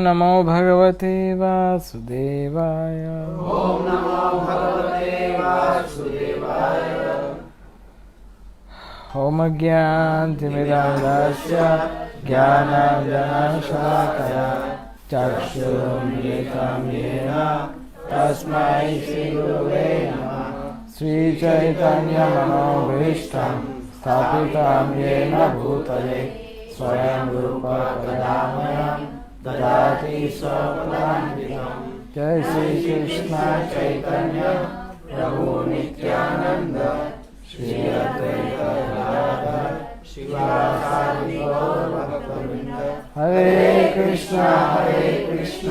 नमो भगवते वासुदेवाय। ओम नमो भगवते वासुदेवाय। ओम ज्ञानतिमिरान्धस्य ज्ञानाञ्जनशलाकया चक्षुरुन्मिलितं येन तस्मै श्रीगुरवे नमः। श्रीचैतन्यमनोभीष्टं स्थापितं येन भूतले स्वयं रूपा कदामयं ददाति स्वपदान्तिकम्। जय श्री कृष्ण चैतन्य प्रभु नित्यानंद श्री अद्वैत गदाधर श्रीवासादि गौर भक्तवृंद। हरे कृष्णा कृष्ण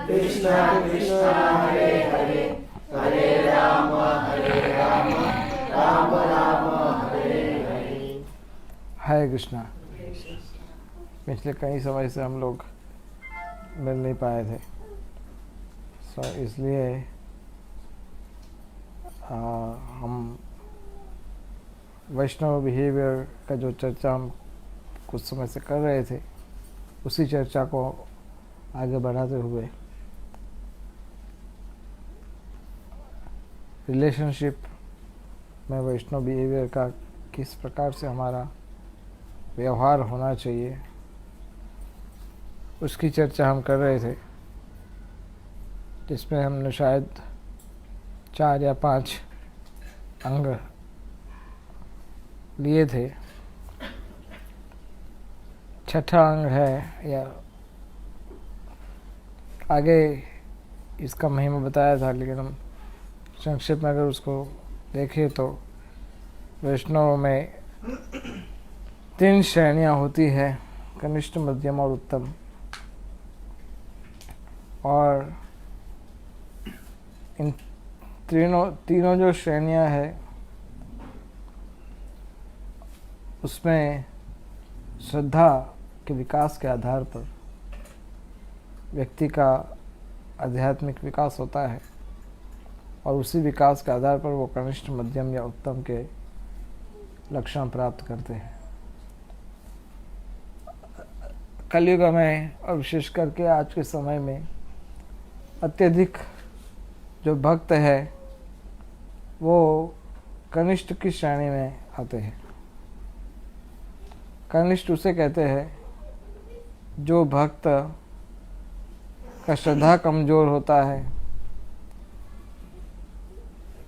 कृष्ण हरे हरे, हरे राम राम राम हरे हरे। हरे कृष्णा। पिछले कई समय से हम लोग मिल नहीं पाए थे, इसलिए हम वैष्णव बिहेवियर का जो चर्चा हम कुछ समय से कर रहे थे, उसी चर्चा को आगे बढ़ाते हुए रिलेशनशिप में वैष्णव बिहेवियर का किस प्रकार से हमारा व्यवहार होना चाहिए, उसकी चर्चा हम कर रहे थे, जिसमें हमने शायद 4 या 5 अंग लिए थे। छठा अंग है, या आगे इसका महिमा बताया था, लेकिन हम संक्षेप में अगर उसको देखें तो वैष्णव में 3 श्रेणियाँ होती है, कनिष्ठ, मध्यम और उत्तम। और इन तीनों जो श्रेणियां है, उसमें श्रद्धा के विकास के आधार पर व्यक्ति का आध्यात्मिक विकास होता है, और उसी विकास के आधार पर वो कनिष्ठ, मध्यम या उत्तम के लक्षण प्राप्त करते हैं। कलयुग में और विशेष करके आज के समय में अत्यधिक जो भक्त है वो कनिष्ठ की श्रेणी में आते हैं। कनिष्ठ उसे कहते हैं जो भक्त का श्रद्धा कमजोर होता है।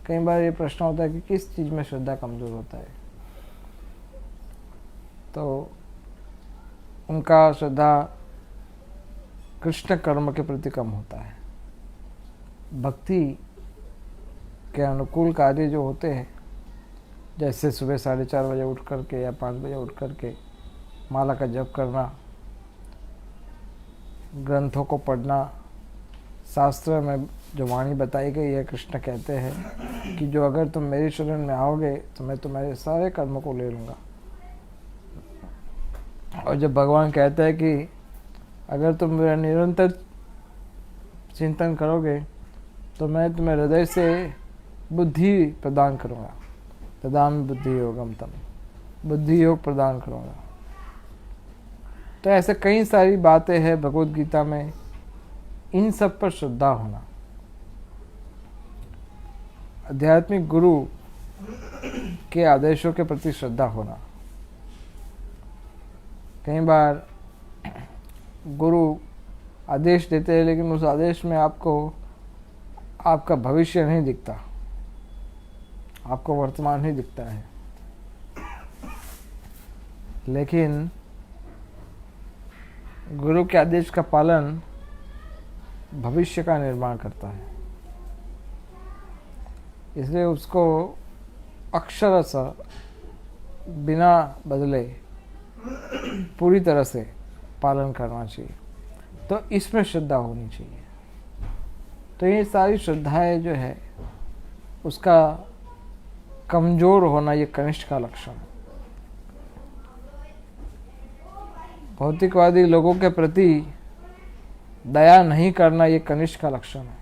कई बार ये प्रश्न होता है कि किस चीज़ में श्रद्धा कमजोर होता है, तो उनका श्रद्धा कृष्ण कर्म के प्रति कम होता है। भक्ति के अनुकूल कार्य जो होते हैं, जैसे सुबह 4:30 बजे उठ करके या 5 बजे उठ करके माला का जप करना, ग्रंथों को पढ़ना, शास्त्र में जो वाणी बताई गई है, कृष्ण कहते हैं कि जो अगर तुम मेरी शरण में आओगे तो मैं तुम्हारे सारे कर्मों को ले लूँगा। और जब भगवान कहते हैं कि अगर तुम मेरा निरंतर चिंतन करोगे तो मैं तुम्हें हृदय से बुद्धि प्रदान करूँगा, तदामि बुद्धि योगम तम, बुद्धि योग प्रदान करूँगा। तो ऐसे कई सारी बातें हैं भगवद गीता में। इन सब पर श्रद्धा होना, आध्यात्मिक गुरु के आदेशों के प्रति श्रद्धा होना। कई बार गुरु आदेश देते हैं, लेकिन उस आदेश में आपको आपका भविष्य नहीं दिखता, आपको वर्तमान ही दिखता है। लेकिन गुरु के आदेश का पालन भविष्य का निर्माण करता है, इसलिए उसको अक्षरशः बिना बदले पूरी तरह से पालन करना चाहिए। तो इसमें श्रद्धा होनी चाहिए। तो ये सारी श्रद्धाएं जो है, उसका कमजोर होना ये कनिष्ठ का लक्षण है। भौतिकवादी लोगों के प्रति दया नहीं करना ये कनिष्ठ का लक्षण है।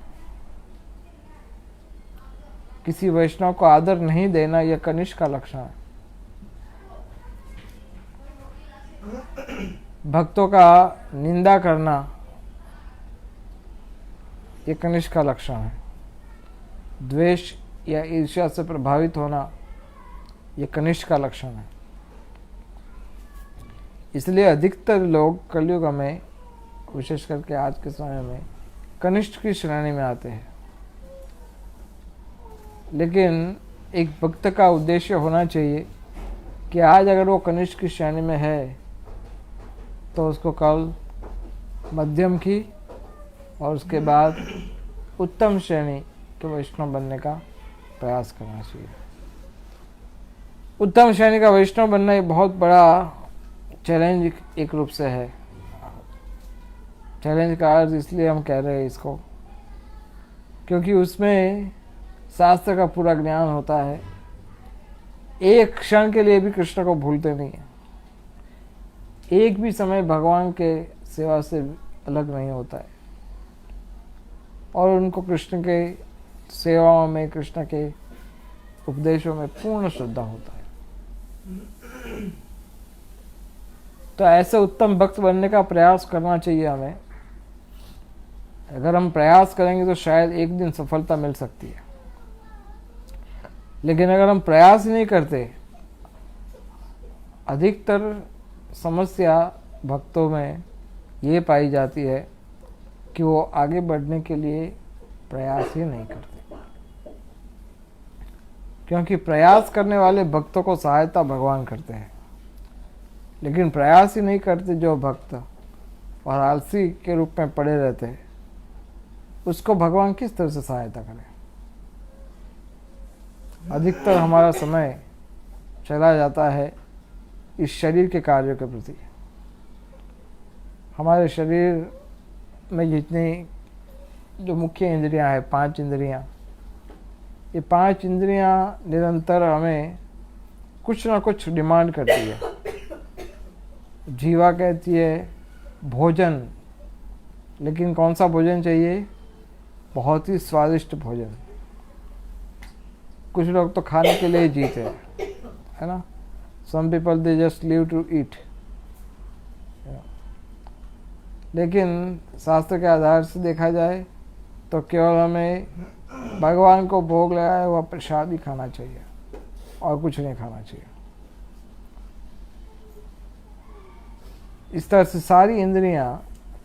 किसी वैष्णव को आदर नहीं देना यह कनिष्ठ का लक्षण है। भक्तों का निंदा करना ये कनिष्ठ का लक्षण है। द्वेष या ईर्ष्या से प्रभावित होना ये कनिष्ठ का लक्षण है। इसलिए अधिकतर लोग कलयुग में, विशेष करके आज के समय में, कनिष्ठ की श्रेणी में आते हैं। लेकिन एक भक्त का उद्देश्य होना चाहिए कि आज अगर वो कनिष्ठ की श्रेणी में है तो उसको कल मध्यम की और उसके बाद उत्तम श्रेणी के वैष्णव बनने का प्रयास करना चाहिए। उत्तम श्रेणी का वैष्णव बनना एक बहुत बड़ा चैलेंज एक रूप से है। चैलेंज का अर्थ इसलिए हम कह रहे हैं इसको क्योंकि उसमें शास्त्र का पूरा ज्ञान होता है। एक क्षण के लिए भी कृष्ण को भूलते नहीं है। एक भी समय भगवान के सेवा से अलग नहीं होता है और उनको कृष्ण के सेवाओं में, कृष्ण के उपदेशों में पूर्ण श्रद्धा होता है। तो ऐसे उत्तम भक्त बनने का प्रयास करना चाहिए हमें। अगर हम प्रयास करेंगे तो शायद एक दिन सफलता मिल सकती है, लेकिन अगर हम प्रयास ही नहीं करते, अधिकतर समस्या भक्तों में ये पाई जाती है कि वो आगे बढ़ने के लिए प्रयास ही नहीं करते। क्योंकि प्रयास करने वाले भक्तों को सहायता भगवान करते हैं, लेकिन प्रयास ही नहीं करते जो भक्त और आलसी के रूप में पड़े रहते हैं, उसको भगवान किस तरह से सहायता करें। अधिकतर हमारा समय चला जाता है इस शरीर के कार्यों के प्रति। हमारे शरीर में जितनी जो मुख्य इंद्रियां हैं, 5 इंद्रियां, ये 5 इंद्रियां निरंतर हमें कुछ ना कुछ डिमांड करती है। जीवा कहती है भोजन, लेकिन कौन सा भोजन चाहिए? बहुत ही स्वादिष्ट भोजन। कुछ लोग तो खाने के लिए ही जीते हैं, है ना। Some people they just live to eat. लेकिन शास्त्र के आधार से देखा जाए तो केवल हमें भगवान को भोग लगाया हुआ प्रसाद ही खाना चाहिए और कुछ नहीं खाना चाहिए। इस तरह से सारी इंद्रियां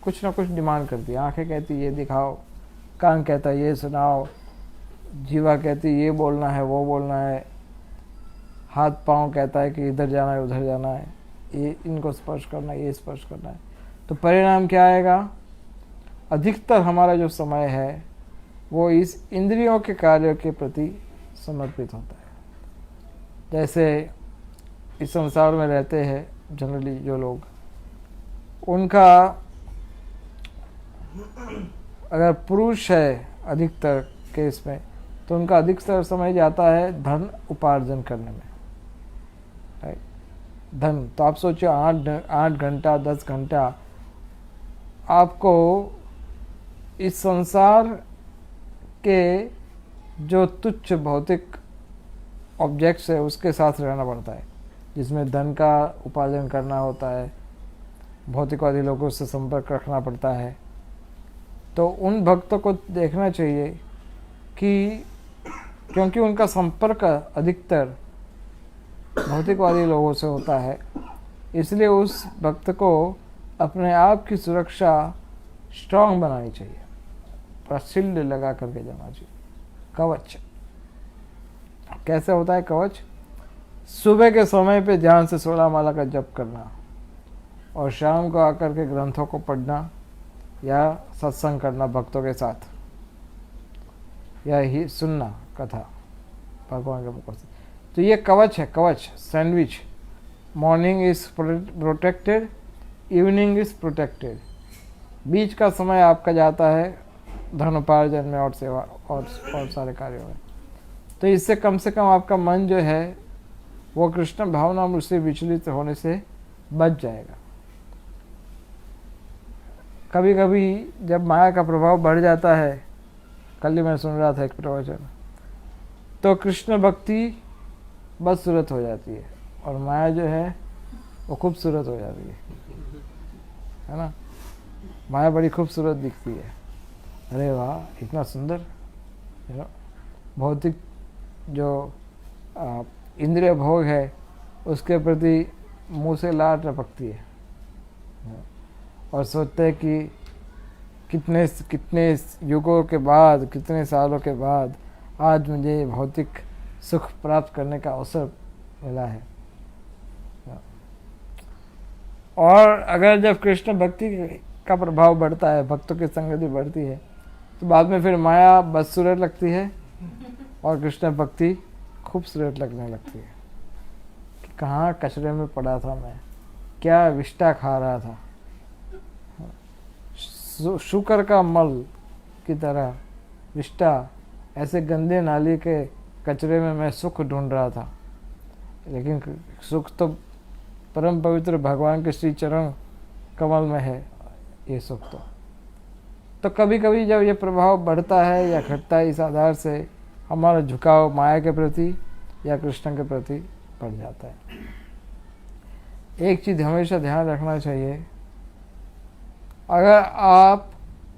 कुछ ना कुछ डिमांड करती है। आंखें कहती ये दिखाओ, कान कहता ये सुनाओ, जीवा कहती ये बोलना है वो बोलना है, हाथ पांव कहता है कि इधर जाना है उधर जाना है, ये इनको स्पर्श करना है ये स्पर्श करना है। तो परिणाम क्या आएगा? अधिकतर हमारा जो समय है वो इस इंद्रियों के कार्यों के प्रति समर्पित होता है। जैसे इस संसार में रहते हैं जनरली जो लोग, उनका अगर पुरुष है अधिकतर केस में, तो उनका अधिकतर समय जाता है धन उपार्जन करने में। धन तो आप सोचिए 8 घंटा 10 घंटा आपको इस संसार के जो तुच्छ भौतिक ऑब्जेक्ट्स है उसके साथ रहना पड़ता है, जिसमें धन का उपार्जन करना होता है, भौतिकवादी लोगों से संपर्क रखना पड़ता है। तो उन भक्तों को देखना चाहिए कि क्योंकि उनका संपर्क अधिकतर भौतिकवादी लोगों से होता है, इसलिए उस भक्त को अपने आप की सुरक्षा स्ट्रांग बनानी चाहिए, शील्ड लगा करके जाना चाहिए। कवच कैसे होता है? कवच सुबह के समय पे ध्यान से 16 माला का जप करना और शाम को आकर के ग्रंथों को पढ़ना या सत्संग करना भक्तों के साथ, या ही सुनना कथा भगवान के मुख से। तो ये कवच है, कवच sandwich. Morning is protected, evening is protected. बीच का समय आपका जाता है धनोपार्जन में और सेवा और सारे कार्यों में। तो इससे कम से कम आपका मन जो है वो कृष्ण भावना से विचलित होने से बच जाएगा। कभी कभी जब माया का प्रभाव बढ़ जाता है, कल ही मैं सुन रहा था एक प्रवचन, तो कृष्ण भक्ति बदसूरत हो जाती है और माया जो है वो खूबसूरत हो जाती है ना। माया बड़ी खूबसूरत दिखती है अरे वाह, इतना सुंदर। भौतिक जो इंद्रिय भोग है उसके प्रति मुंह से लार टपकती है और सोचते हैं कि कितने कितने युगों के बाद, कितने सालों के बाद आज मुझे भौतिक सुख प्राप्त करने का अवसर मिला है। और अगर जब कृष्ण भक्ति का प्रभाव बढ़ता है, भक्तों की संगति बढ़ती है, तो बाद में फिर माया बदसूरत लगती है और कृष्ण भक्ति खूबसूरत लगने लगती है कि कहाँ कचरे में पड़ा था मैं, क्या विष्टा खा रहा था, शुकर का मल की तरह विष्टा, ऐसे गंदे नाली के कचरे में मैं सुख ढूंढ रहा था। लेकिन सुख तो परम पवित्र भगवान के श्री चरण कमल में है, ये सुख तो कभी कभी जब ये प्रभाव बढ़ता है या घटता है, इस आधार से हमारा झुकाव माया के प्रति या कृष्ण के प्रति बढ़ जाता है। एक चीज़ हमेशा ध्यान रखना चाहिए, अगर आप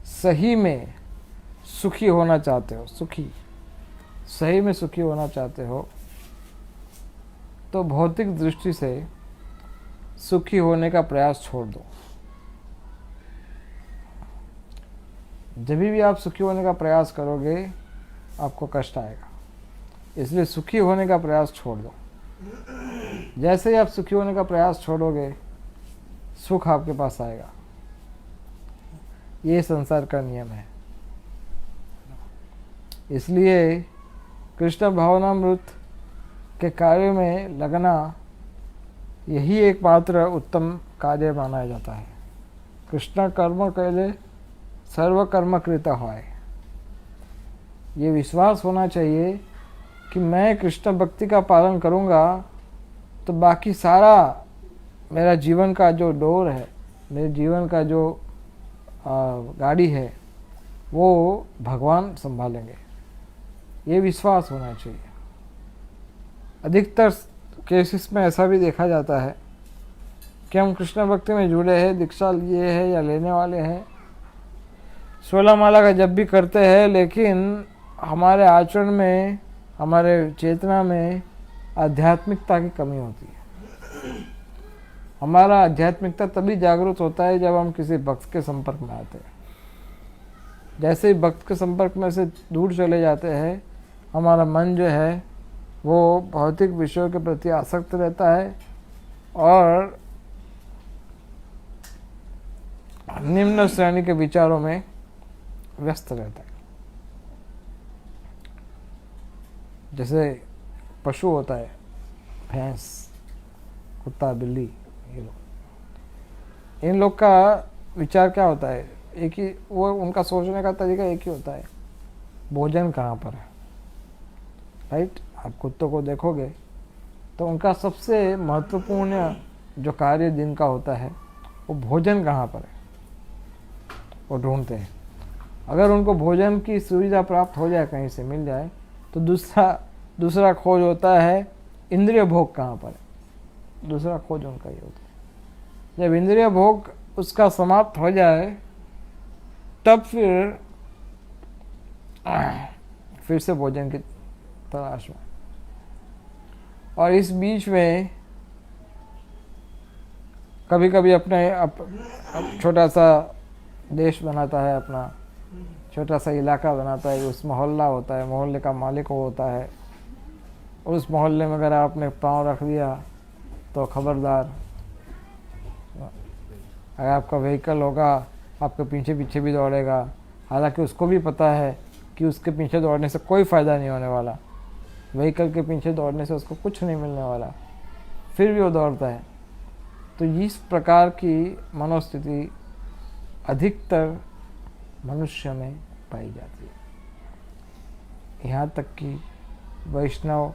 सही में सुखी होना चाहते हो, सही में सुखी होना चाहते हो, तो भौतिक दृष्टि से सुखी होने का प्रयास छोड़ दो। जब भी आप सुखी होने का प्रयास करोगे आपको कष्ट आएगा, इसलिए सुखी होने का प्रयास छोड़ दो। जैसे ही आप सुखी होने का प्रयास छोड़ोगे, सुख आपके पास आएगा। ये संसार का नियम है। इसलिए कृष्ण भावनामृत के कार्य में लगना यही एकमात्र उत्तम कार्य माना जाता है। कृष्ण कर्म कैले सर्व कर्म कृता होय। ये विश्वास होना चाहिए कि मैं कृष्ण भक्ति का पालन करूँगा तो बाकी सारा मेरा जीवन का जो डोर है, मेरे जीवन का जो गाड़ी है, वो भगवान संभालेंगे। ये विश्वास होना चाहिए। अधिकतर केसेस में ऐसा भी देखा जाता है कि हम कृष्ण भक्ति में जुड़े हैं, दीक्षा लिए हैं या लेने वाले हैं, 16 माला का जप भी करते हैं, लेकिन हमारे आचरण में, हमारे चेतना में आध्यात्मिकता की कमी होती है। हमारा आध्यात्मिकता तभी जागरूक होता है जब हम किसी भक्त के संपर्क में आते हैं। जैसे ही भक्त के संपर्क में से दूर चले जाते हैं, हमारा मन जो है वो भौतिक विषयों के प्रति आसक्त रहता है और निम्न श्रेणी के विचारों में व्यस्त रहता है। जैसे पशु होता है, भैंस, कुत्ता, बिल्ली, ये लोग, इन लोग का विचार क्या होता है? एक ही, वो उनका सोचने का तरीका एक ही होता है, भोजन कहाँ पर है। राइट? आप कुत्तों को देखोगे तो उनका सबसे महत्वपूर्ण जो कार्य दिन का होता है वो भोजन कहाँ पर है, वो ढूंढते हैं। अगर उनको भोजन की सुविधा प्राप्त हो जाए, कहीं से मिल जाए, तो दूसरा खोज होता है इंद्रिय भोग कहाँ पर है। दूसरा खोज उनका ये होता है। जब इंद्रिय भोग उसका समाप्त हो जाए, तब फिर से भोजन की तलाश में। और इस बीच में कभी कभी अपने छोटा सा देश बनाता है, अपना छोटा सा इलाका बनाता है, उस मोहल्ला होता है, मोहल्ले का मालिक वो होता है। उस मोहल्ले में अगर आपने पाँव रख दिया तो खबरदार, अगर आपका व्हीकल होगा आपके पीछे पीछे भी दौड़ेगा। हालांकि उसको भी पता है कि उसके पीछे दौड़ने से कोई फ़ायदा नहीं होने वाला, व्हीकल के पीछे दौड़ने से उसको कुछ नहीं मिलने वाला, फिर भी वो दौड़ता है। तो इस प्रकार की मनोस्थिति अधिकतर मनुष्य में पाई जाती है। यहाँ तक कि वैष्णव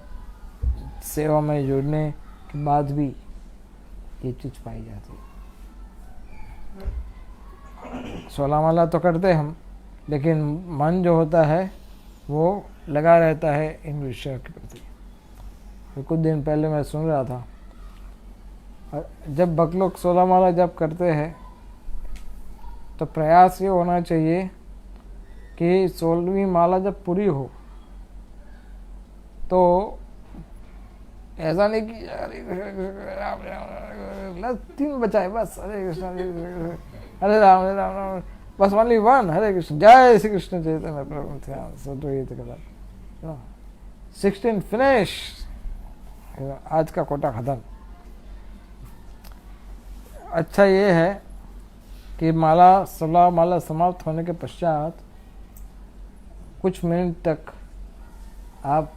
सेवा में जुड़ने के बाद भी ये चीज़ पाई जाती है। 16 माला तो करते हम, लेकिन मन जो होता है वो लगा रहता है इन विषयों के प्रति। कुछ दिन पहले मैं सुन रहा था, जब भक्त लोग 16 माला जप करते हैं तो प्रयास ये होना चाहिए कि 16वीं माला जब पूरी हो तो ऐसा नहीं कि हरे कृष्ण राम राम 3 बचाए बस, हरे कृष्ण हरे राम हरे राम राम, बस ओनली वन, हरे कृष्ण जय श्री कृष्ण चैतन्य प्रभु नित्यानंद। 16 फिनिश, आज का कोटा खत्म। अच्छा ये है कि 16 माला समाप्त होने के पश्चात कुछ मिनट तक आप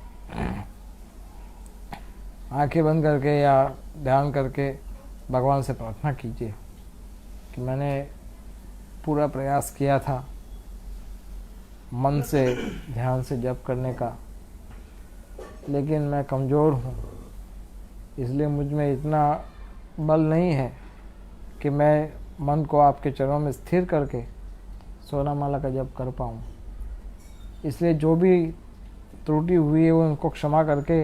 आंखें बंद करके या ध्यान करके भगवान से प्रार्थना कीजिए कि मैंने पूरा प्रयास किया था मन से ध्यान से जप करने का, लेकिन मैं कमज़ोर हूँ, इसलिए मुझ में इतना बल नहीं है कि मैं मन को आपके चरणों में स्थिर करके 16 माला का जप कर पाऊँ। इसलिए जो भी त्रुटि हुई है वो उनको क्षमा करके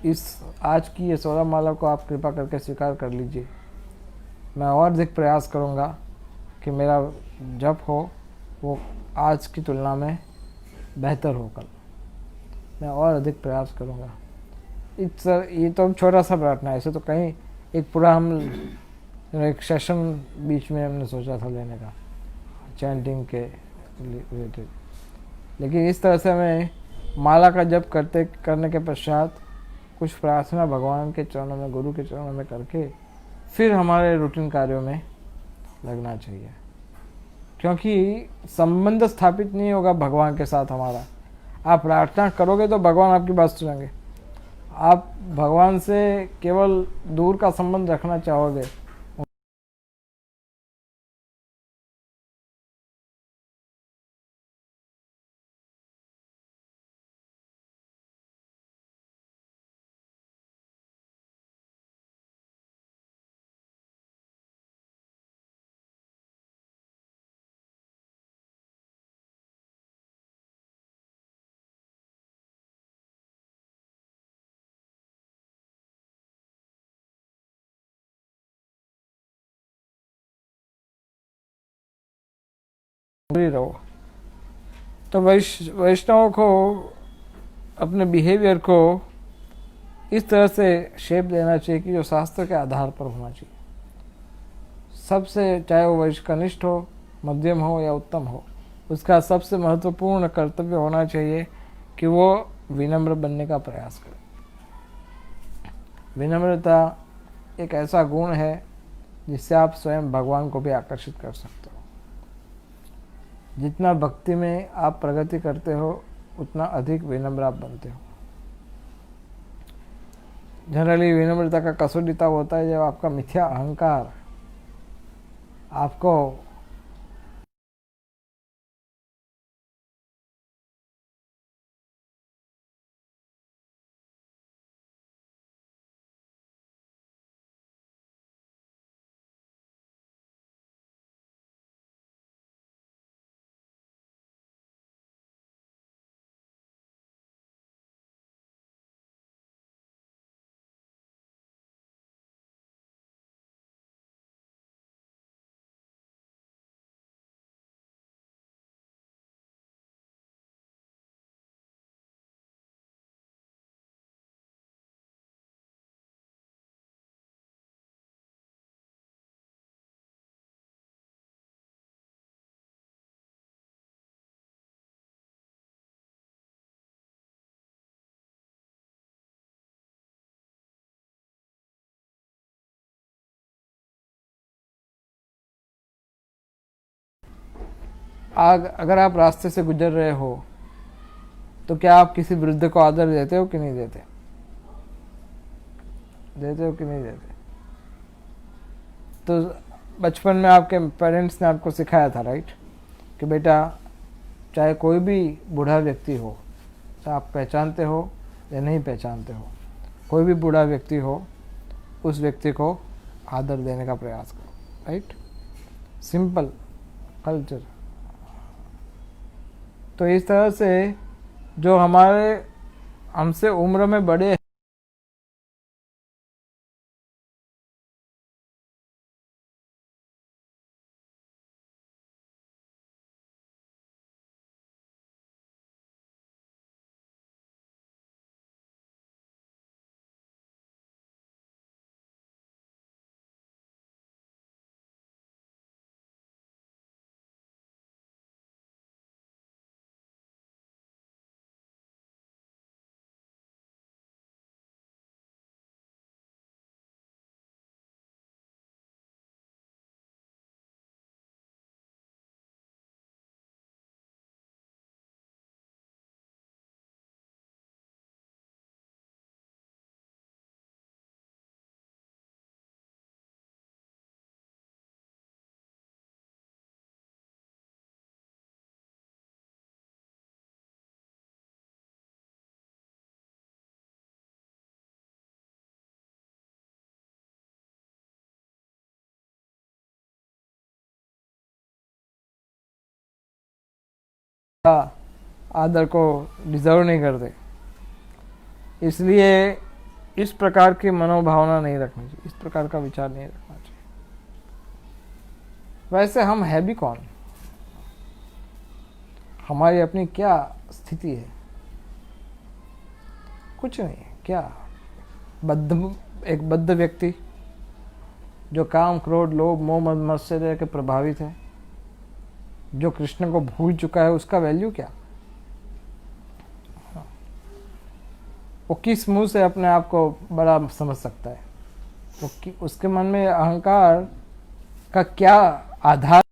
इस आज की ये 16 माला को आप कृपा करके स्वीकार कर लीजिए। मैं और अधिक प्रयास करूँगा कि मेरा जप हो वो आज की तुलना में बेहतर हो। कल मैं और अधिक प्रयास करूँगा। ये तो छोटा सा प्रार्थना है, ऐसे तो कहीं एक पूरा हम एक सेशन बीच में हमने सोचा था लेने का चैंटिंग के रिलेटेड, लेकिन इस तरह से हमें माला का जप करने के पश्चात कुछ प्रार्थना भगवान के चरणों में, गुरु के चरणों में करके फिर हमारे रूटीन कार्यों में लगना चाहिए, क्योंकि संबंध स्थापित नहीं होगा भगवान के साथ हमारा। आप प्रार्थना करोगे तो भगवान आपकी बात सुनेंगे। आप भगवान से केवल दूर का संबंध रखना चाहोगे, रहो। तो वैष्णवों को अपने बिहेवियर को इस तरह से शेप देना चाहिए कि जो शास्त्र के आधार पर होना चाहिए। सबसे, चाहे वो कनिष्ठ हो, मध्यम हो या उत्तम हो, उसका सबसे महत्वपूर्ण कर्तव्य होना चाहिए कि वो विनम्र बनने का प्रयास करे। विनम्रता एक ऐसा गुण है जिससे आप स्वयं भगवान को भी आकर्षित कर सकते हो। जितना भक्ति में आप प्रगति करते हो उतना अधिक विनम्र आप बनते हो। जनरली विनम्रता का कसौटी तब होता है जब आपका मिथ्या अहंकार आपको अगर आप रास्ते से गुजर रहे हो तो क्या आप किसी वृद्ध को आदर देते हो कि नहीं देते? देते हो कि नहीं देते? तो बचपन में आपके पेरेंट्स ने आपको सिखाया था, राइट, कि बेटा चाहे कोई भी बूढ़ा व्यक्ति हो, चाहे आप पहचानते हो या नहीं पहचानते हो, कोई भी बूढ़ा व्यक्ति हो, उस व्यक्ति को आदर देने का प्रयास करो, राइट। Simple culture. तो इस तरह से जो हमारे हमसे उम्र में बड़े आदर को डिजर्व नहीं करते। इसलिए इस प्रकार की मनोभावना नहीं रखनी चाहिए, इस प्रकार का विचार नहीं रखना चाहिए। वैसे हम है भी कौन, हमारी अपनी क्या स्थिति है? कुछ नहीं है। क्या एक बद्ध व्यक्ति जो काम, क्रोध, लोभ, मोह, मद मत्सर्य के प्रभावित है, जो कृष्ण को भूल चुका है, उसका वैल्यू क्या? वो किस मुंह से अपने आप को बड़ा समझ सकता है? उसके मन में अहंकार का क्या आधार?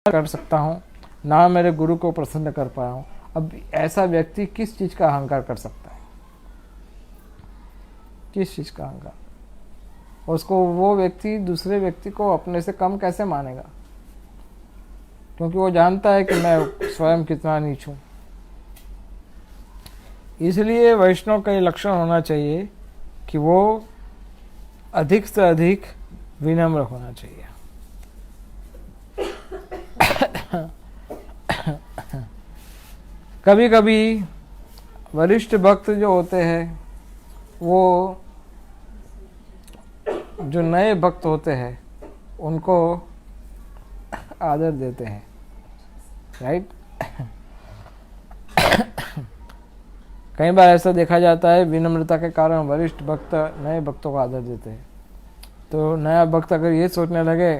कर सकता हूँ, ना मेरे गुरु को प्रसन्न कर पाया हूँ। अब ऐसा व्यक्ति किस चीज का अहंकार कर सकता है? किस चीज का अहंकार? उसको वो व्यक्ति दूसरे व्यक्ति को अपने से कम कैसे मानेगा? क्योंकि वो जानता है कि मैं स्वयं कितना नीच हूँ। इसलिए वैष्णव का ये लक्षण होना चाहिए कि वो अधिक से अधिक विनम्र होना चाहिए। कभी कभी वरिष्ठ भक्त जो होते हैं, वो जो नए भक्त होते हैं उनको आदर देते हैं, राइट? कई बार ऐसा देखा जाता है, विनम्रता के कारण वरिष्ठ भक्त नए भक्तों को आदर देते हैं। तो नया भक्त अगर ये सोचने लगे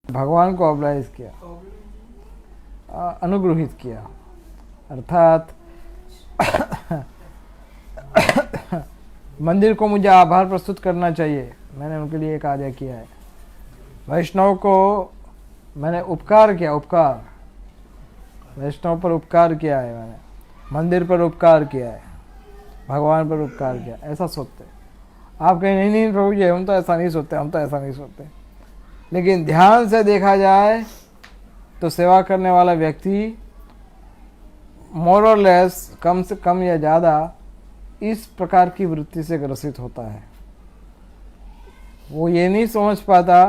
भगवान को ऑब्लाइज किया, अनुग्रहित किया, अर्थात मंदिर को मुझे आभार प्रस्तुत करना चाहिए, मैंने उनके लिए एक कार्य किया है। वैष्णव को मैंने उपकार किया, उपकार, वैष्णव पर उपकार किया है मैंने, मंदिर पर उपकार किया है, भगवान पर उपकार किया, ऐसा सोचते। आप कहें नहीं नहीं प्रभु जी हम तो ऐसा नहीं सोचते, हम तो ऐसा नहीं सोचते। लेकिन ध्यान से देखा जाए तो सेवा करने वाला व्यक्ति मोर और लेस, कम से कम या ज़्यादा इस प्रकार की वृत्ति से ग्रसित होता है। वो ये नहीं समझ पाता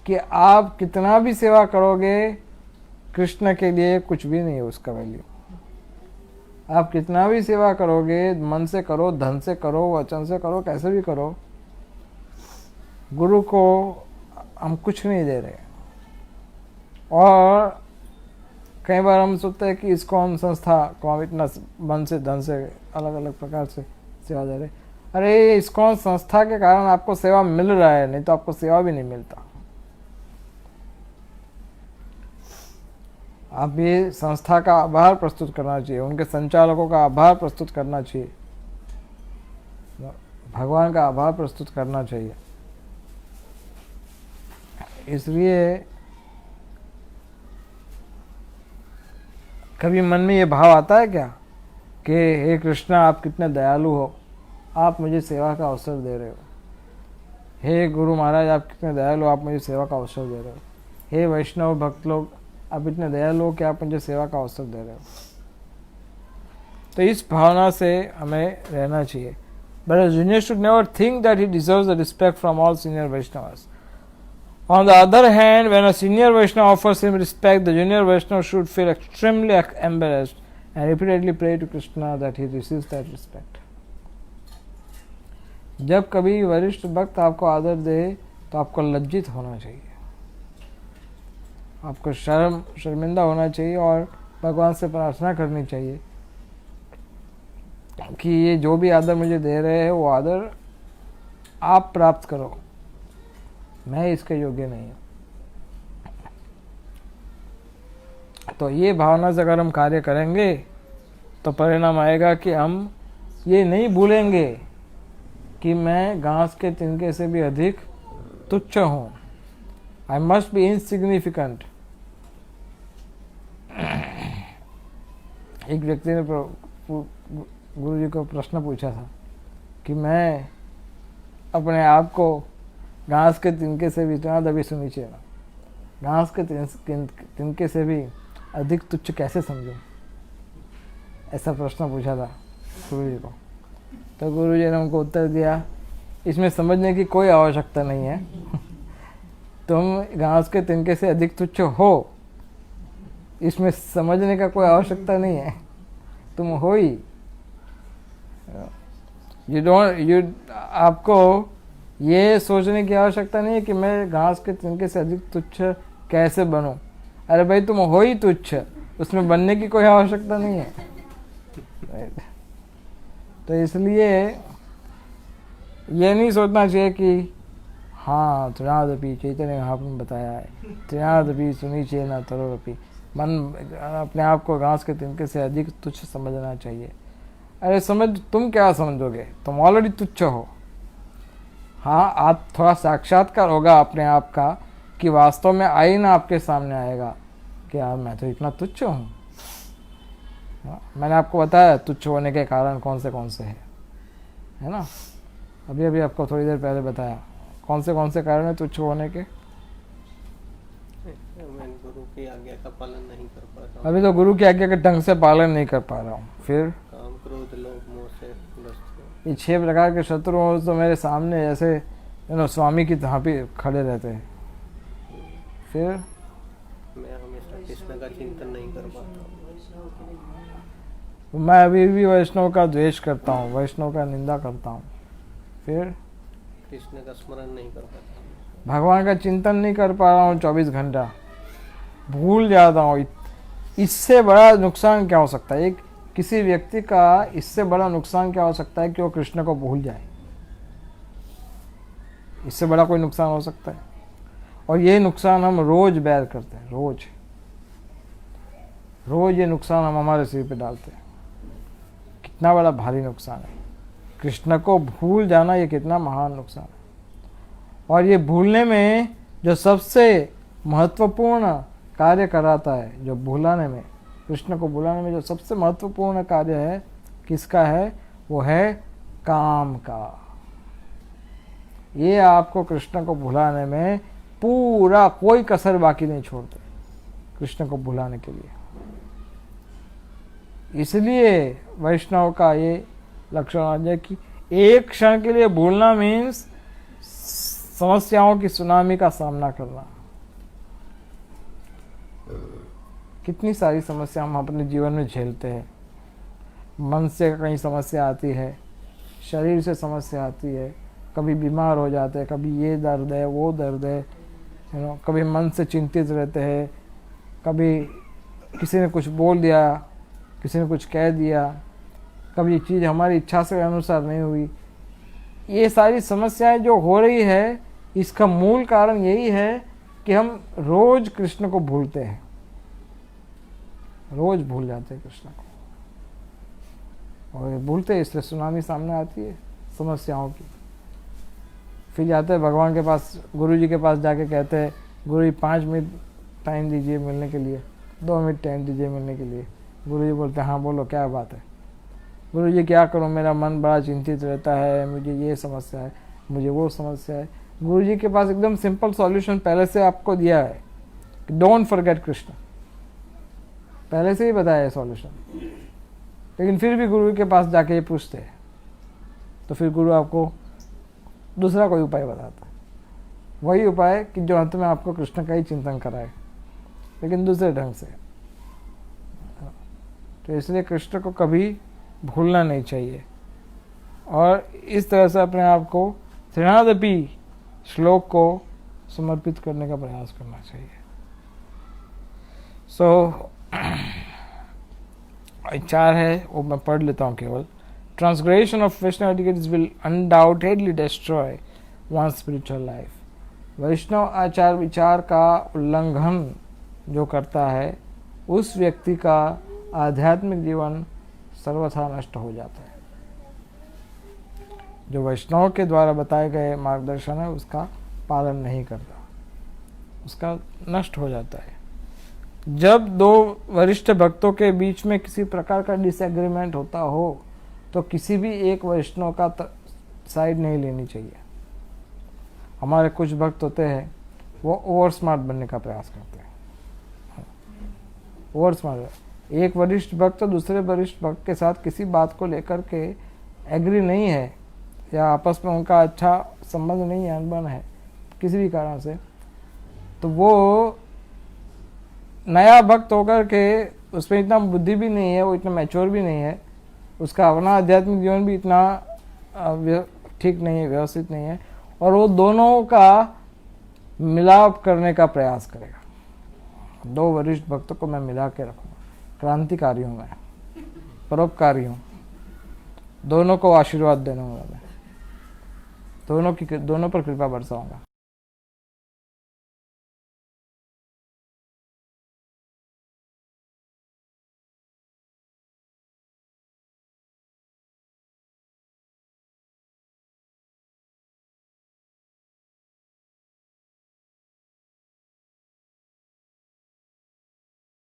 कि आप कितना भी सेवा करोगे, कृष्ण के लिए कुछ भी नहीं है उसका वैल्यू। आप कितना भी सेवा करोगे, मन से करो, धन से करो, वचन से करो, कैसे भी करो, गुरु को हम कुछ नहीं दे रहे। और कई बार हम सोचते हैं कि इस्कॉन संस्था को हम इतना मन से, धन से, अलग अलग प्रकार से सेवा दे रहे। अरे इस्कॉन संस्था के कारण आपको सेवा मिल रहा है, नहीं तो आपको सेवा भी नहीं मिलता। आप ये संस्था का आभार प्रस्तुत करना चाहिए, उनके संचालकों का आभार प्रस्तुत करना चाहिए भगवान का आभार प्रस्तुत करना चाहिए। इसलिए कभी मन में ये भाव आता है क्या कि हे कृष्णा, आप कितने दयालु हो, आप मुझे सेवा का अवसर दे रहे हो। हे गुरु महाराज, आप कितने दयालु हो, आप मुझे सेवा का अवसर दे रहे हो। हे वैष्णव भक्त लोग, आप इतने दयालु हो कि आप मुझे सेवा का अवसर दे रहे हो। तो इस भावना से हमें रहना चाहिए। But a junior should never think that he deserves the respect from all senior Vaishnavas. On the other hand, when a senior Vaishnava offers him respect, the junior Vaishnava should feel extremely embarrassed and repeatedly pray to Krishna that he receives that respect. जब कभी वरिष्ठ भक्त आपको आदर दे तो आपको लज्जित होना चाहिए, आपको शर्मिंदा होना चाहिए और भगवान से प्रार्थना करनी चाहिए कि ये जो भी आदर मुझे दे रहे हैं वो आदर आप प्राप्त करो, मैं इसके योग्य नहीं हूँ। तो ये भावना से अगर हम कार्य करेंगे तो परिणाम आएगा कि हम ये नहीं भूलेंगे कि मैं घास के तिनके से भी अधिक तुच्छ हूँ। I must be insignificant. एक व्यक्ति ने गुरु जी को प्रश्न पूछा था कि मैं अपने आप को घास के तिनके से भी इतना दबी से नीचे, घास के तिनके से भी अधिक तुच्छ कैसे समझूं, ऐसा प्रश्न पूछा था गुरु जी को। तो गुरु जी ने उनको उत्तर दिया, इसमें समझने की कोई आवश्यकता नहीं है। तुम घास के तिनके से अधिक तुच्छ हो, इसमें समझने का कोई आवश्यकता नहीं है, तुम हो ही। आपको ये सोचने की आवश्यकता नहीं है कि मैं घास के तिनके से अधिक तुच्छ कैसे बनूं। अरे भाई, तुम हो ही तुच्छ, उसमें बनने की कोई आवश्यकता नहीं है। तो इसलिए ये नहीं सोचना चाहिए कि हाँ त्रिनादपि चैतन्य महाप्रभु ने बताया है, त्रिनादपि सुनीचे न तरोरपि, मन अपने आप को घास के तिनके से अधिक तुच्छ समझना चाहिए। अरे तुम क्या समझोगे, तुम ऑलरेडी तुच्छ हो। हाँ, आप थोड़ा साक्षात्कार होगा अपने आप का कि वास्तव में आईना आपके सामने आएगा कि यार मैं तो इतना तुच्छ हूँ। मैंने आपको बताया तुच्छ होने के कारण कौन से है ना। अभी आपको थोड़ी देर पहले बताया कौन से कारण है तुच्छ होने के। मैं गुरु की आज्ञा का पालन नहीं कर पा रहा हूँ। अभी तो गुरु की आज्ञा के ढंग से पालन नहीं कर पा रहा हूँ। फिर काम, क्रोध, लोभ, मोह से ग्रस्त। ये 6 प्रकार के शत्रु हो तो मेरे सामने जैसे स्वामी की तरह पे खड़े रहते हैं। फिर मैं हमेशा कृष्ण का चिंतन नहीं कर पाता हूँ। मैं अभी भी वैष्णव का द्वेष करता हूँ, वैष्णव का निंदा करता हूँ। फिर कृष्ण का स्मरण नहीं कर पाता, भगवान का चिंतन नहीं कर पा रहा हूँ, 24 घंटा भूल जाता हूँ। इससे बड़ा नुकसान क्या हो सकता है? एक किसी व्यक्ति का इससे बड़ा नुकसान क्या हो सकता है कि वो कृष्ण को भूल जाए? इससे बड़ा कोई नुकसान हो सकता है? और ये नुकसान हम रोज बेयर करते हैं, रोज ये नुकसान हम हमारे सिर पे डालते हैं। कितना बड़ा भारी नुकसान है। कृष्ण को भूल जाना ये कितना महान नुकसान है। और ये भूलने में जो सबसे महत्वपूर्ण कार्य कराता है, जो भुलाने में, कृष्ण को भुलाने में जो सबसे महत्वपूर्ण कार्य है, किसका है? वो है काम का। ये आपको कृष्ण को भुलाने में पूरा कोई कसर बाकी नहीं छोड़ते कृष्ण को भुलाने के लिए। इसलिए वैष्णव का ये लक्षण आ जाए कि एक क्षण के लिए भूलना मीन्स समस्याओं की सुनामी का सामना करना। कितनी सारी समस्या हम अपने जीवन में झेलते हैं। मन से कहीं समस्या आती है, शरीर से समस्या आती है, कभी बीमार हो जाते हैं, कभी ये दर्द है वो दर्द है, कभी मन से चिंतित रहते हैं, कभी किसी ने कुछ बोल दिया, किसी ने कुछ कह दिया, कभी चीज़ हमारी इच्छा से अनुसार नहीं हुई। ये सारी समस्याएं जो हो रही है, इसका मूल कारण यही है कि हम रोज कृष्ण को भूलते हैं, रोज भूल जाते हैं कृष्ण को। और भूलते इसलिए सुनामी सामने आती है, समस्याओं की। फिर जाते हैं भगवान के पास, गुरु जी के पास जाके कहते हैं गुरु जी 5 मिनट टाइम दीजिए मिलने के लिए, 2 मिनट टाइम दीजिए मिलने के लिए। गुरु जी बोलते हैं हाँ बोलो क्या बात है। गुरु जी क्या करूँ, मेरा मन बड़ा चिंतित रहता है, मुझे ये समस्या है, मुझे वो समस्या है। गुरु जी के पास एकदम सिंपल सॉल्यूशन पहले से आपको दिया है, डोंट फॉरगेट कृष्ण, पहले से ही बताया है सॉल्यूशन। लेकिन फिर भी गुरु के पास जाके ये पूछते हैं, तो फिर गुरु आपको दूसरा कोई उपाय बताता है, वही उपाय कि जो अंत में आपको कृष्ण का ही चिंतन कराए, लेकिन दूसरे ढंग से। तो इसलिए कृष्ण को कभी भूलना नहीं चाहिए और इस तरह से अपने आप को त्रिनादपि श्लोक को समर्पित करने का प्रयास करना चाहिए। सो 4 है वो मैं पढ़ लेता हूँ केवल। Transgression of Vaishnava etiquettes will undoubtedly destroy one spiritual life. Vaishnava आचार विचार का उल्लंघन जो करता है उस व्यक्ति का आध्यात्मिक जीवन सर्वथा नष्ट हो जाता है। जो वैष्णव के द्वारा बताए गए मार्गदर्शन है उसका पालन नहीं करता, उसका नष्ट हो जाता है। जब 2 वरिष्ठ भक्तों के बीच में किसी प्रकार का डिसएग्रीमेंट होता हो तो किसी भी एक वैष्णव का साइड नहीं लेनी चाहिए। हमारे कुछ भक्त होते हैं वो ओवर स्मार्ट बनने का प्रयास करते हैं। ओवर स्मार्ट, एक वरिष्ठ भक्त तो दूसरे वरिष्ठ भक्त के साथ किसी बात को लेकर के एग्री नहीं है या आपस में उनका अच्छा संबंध नहीं है, अनबन है किसी भी कारण से, तो वो नया भक्त होकर के उसमें इतना बुद्धि भी नहीं है, वो इतना मैच्योर भी नहीं है, उसका अपना आध्यात्मिक जीवन भी इतना ठीक नहीं है, व्यवस्थित नहीं है, और वो दोनों का मिलाप करने का प्रयास करेगा। 2 वरिष्ठ भक्तों को मैं मिला के रखूँगा, क्रांतिकारी हूँ मैं, परोपकारी हूँ, दोनों को आशीर्वाद देना होगा मैं, दोनों पर कृपा बरसाऊंगा।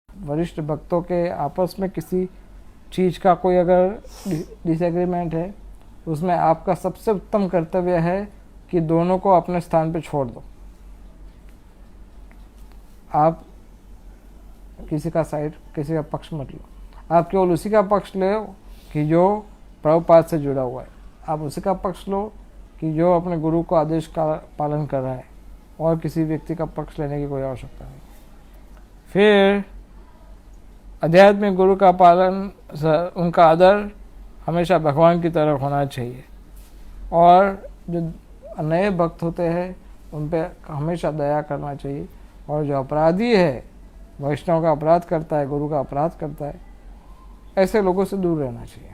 वरिष्ठ भक्तों के आपस में किसी चीज़ का कोई अगर डिसएग्रीमेंट है, उसमें आपका सबसे उत्तम कर्तव्य है कि दोनों को अपने स्थान पे छोड़ दो। आप किसी का साइड, किसी का पक्ष मत लो, आप केवल उसी का पक्ष लो कि जो प्रभुपाद से जुड़ा हुआ है, आप उसी का पक्ष लो कि जो अपने गुरु को आदेश का पालन कर रहा है, और किसी व्यक्ति का पक्ष लेने की कोई आवश्यकता नहीं। फिर आध्यात्मिक गुरु का पालन, उनका आदर हमेशा भगवान की तरफ होना चाहिए, और जो नए भक्त होते हैं उन पर हमेशा दया करना चाहिए, और जो अपराधी है, वैष्णव का अपराध करता है, गुरु का अपराध करता है, ऐसे लोगों से दूर रहना चाहिए।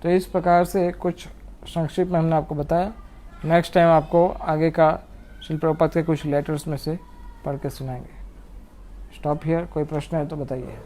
तो इस प्रकार से कुछ संक्षिप्त में हमने आपको बताया। नेक्स्ट टाइम आपको आगे का श्रील प्रभुपाद के कुछ लेटर्स में से पढ़ के सुनाएंगे। Stop here. कोई प्रश्न है तो बताइए।